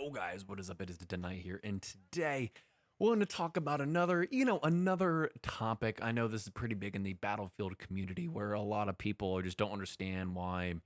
Yo guys, what is up? It is the Tonight here, and today we're going to talk about another topic. I know this is pretty big in the Battlefield community where a lot of people just don't understand why,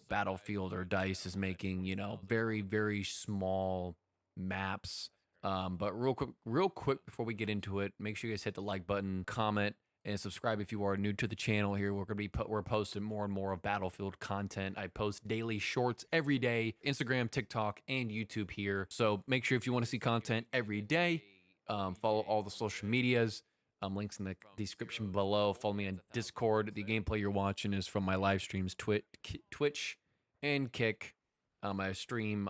Battlefield or DICE is making, very, very small maps. But real quick before we get into it, make sure you guys hit the like button, comment, and subscribe if you are new to the channel here. We're posting more and more of Battlefield content. I post daily shorts every day, Instagram, TikTok, and YouTube here. So make sure if you want to see content every day, follow all the social medias. Links in the description below. Follow me on Discord. The gameplay you're watching is from my live streams, Twitch, and Kick. I stream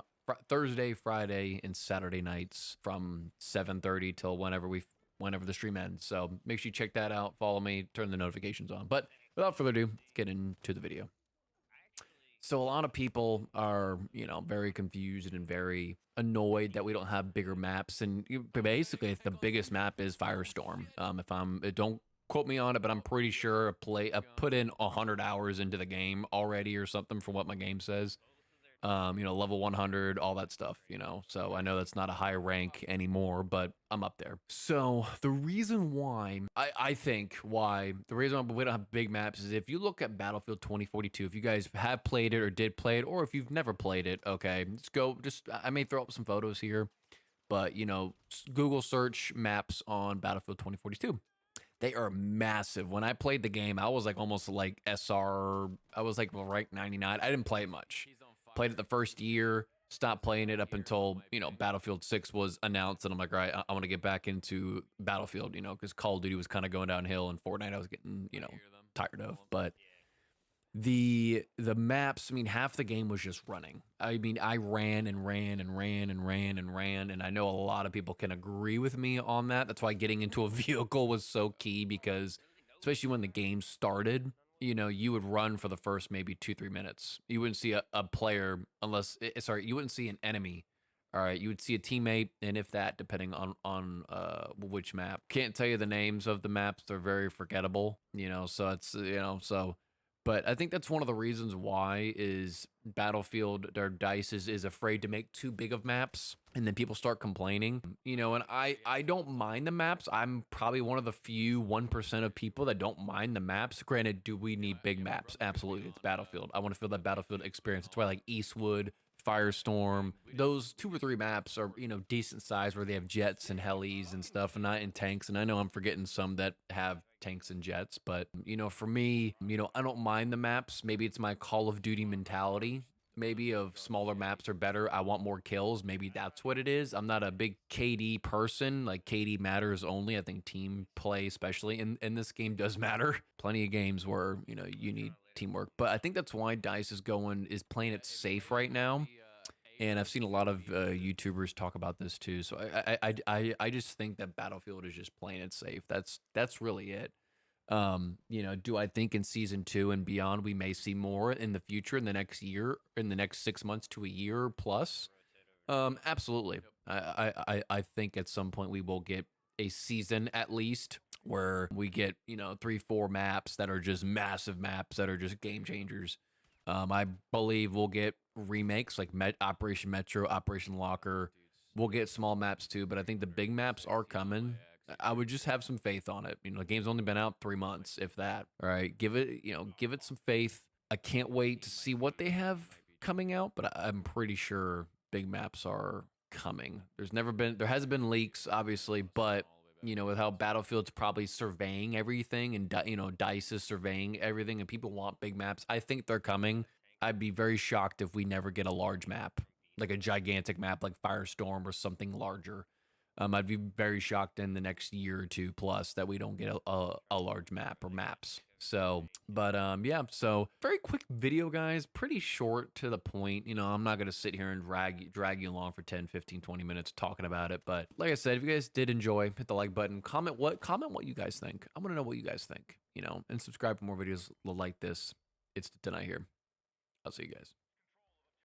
Thursday, Friday, and Saturday nights from 7:30 till whenever the stream ends. So make sure you check that out. Follow me, turn the notifications on. But without further ado, let's get into the video. So a lot of people are, very confused and very annoyed that we don't have bigger maps. And basically, the biggest map is Firestorm. Don't quote me on it, but I'm pretty sure I put in 100 hours into the game already or something from what my game says. Level 100, all that stuff, So I know that's not a high rank anymore, but I'm up there. So the reason why the reason why we don't have big maps is if you look at Battlefield 2042, if you guys have played it or did play it, or if you've never played it, okay, I may throw up some photos here, but Google search maps on Battlefield 2042. They are massive. When I played the game, I was like almost like SR. I was like rank 99. I didn't play it much. Played it the first year, stopped playing it up until, Battlefield 6 was announced. And I'm like, all right, I want to get back into Battlefield, because Call of Duty was kind of going downhill and Fortnite I was getting, tired of. But the maps, half the game was just running. I ran and ran and ran and ran and ran. And I know a lot of people can agree with me on that. That's why getting into a vehicle was so key, because especially when the game started, you would run for the first maybe 2-3 minutes. You wouldn't see a player you wouldn't see an enemy. All right, you would see a teammate, and if that, depending on which map. Can't tell you the names of the maps; they're very forgettable. So it's But I think that's one of the reasons why is Battlefield or DICE is afraid to make too big of maps, and then people start complaining. And I don't mind the maps. I'm probably one of the few 1% of people that don't mind the maps. Granted, do we need big maps? Absolutely. It's Battlefield. I want to feel that Battlefield experience. That's why I like Eastwood, Firestorm, those 2 or 3 maps are, decent size where they have jets and helis and stuff, and not in tanks. And I know I'm forgetting some that have tanks and jets, but for me, I don't mind the maps. Maybe it's my Call of Duty mentality. Maybe of smaller maps are better. I want more kills. Maybe that's what it is. I'm not a big KD person. Like, KD matters only. I think team play, especially in this game, does matter. Plenty of games where you need teamwork, but I think that's why DICE is playing it safe right now. And I've seen a lot of YouTubers talk about this too. So I just think that Battlefield is just playing it safe. That's really it. Do I think in season 2 and beyond we may see more in the future, in the next year, in the next 6 months to a year plus? Absolutely. I think at some point we will get a season at least where we get 3-4 maps that are just massive maps that are just game changers. I believe we'll get remakes like Operation Metro, Operation Locker. We'll get small maps too, but I think the big maps are coming. I would just have some faith on it. The game's only been out 3 months, if that. All right, give it some faith. I can't wait to see what they have coming out, but I'm pretty sure big maps are coming. There hasn't been leaks, obviously, but with how Battlefield's probably surveying everything, and DICE is surveying everything, and people want big maps, I think they're coming. I'd be very shocked if we never get a large map, like a gigantic map like Firestorm or something larger. I'd be very shocked in the next year or 2 plus that we don't get a large map or maps. So, but yeah, so very quick video, guys, pretty short to the point. I'm not going to sit here and drag you along for 10, 15, 20 minutes talking about it. But like I said, if you guys did enjoy, hit the like button, comment what you guys think. I want to know what you guys think, and subscribe for more videos like this. It's Tonight here. I'll see you guys.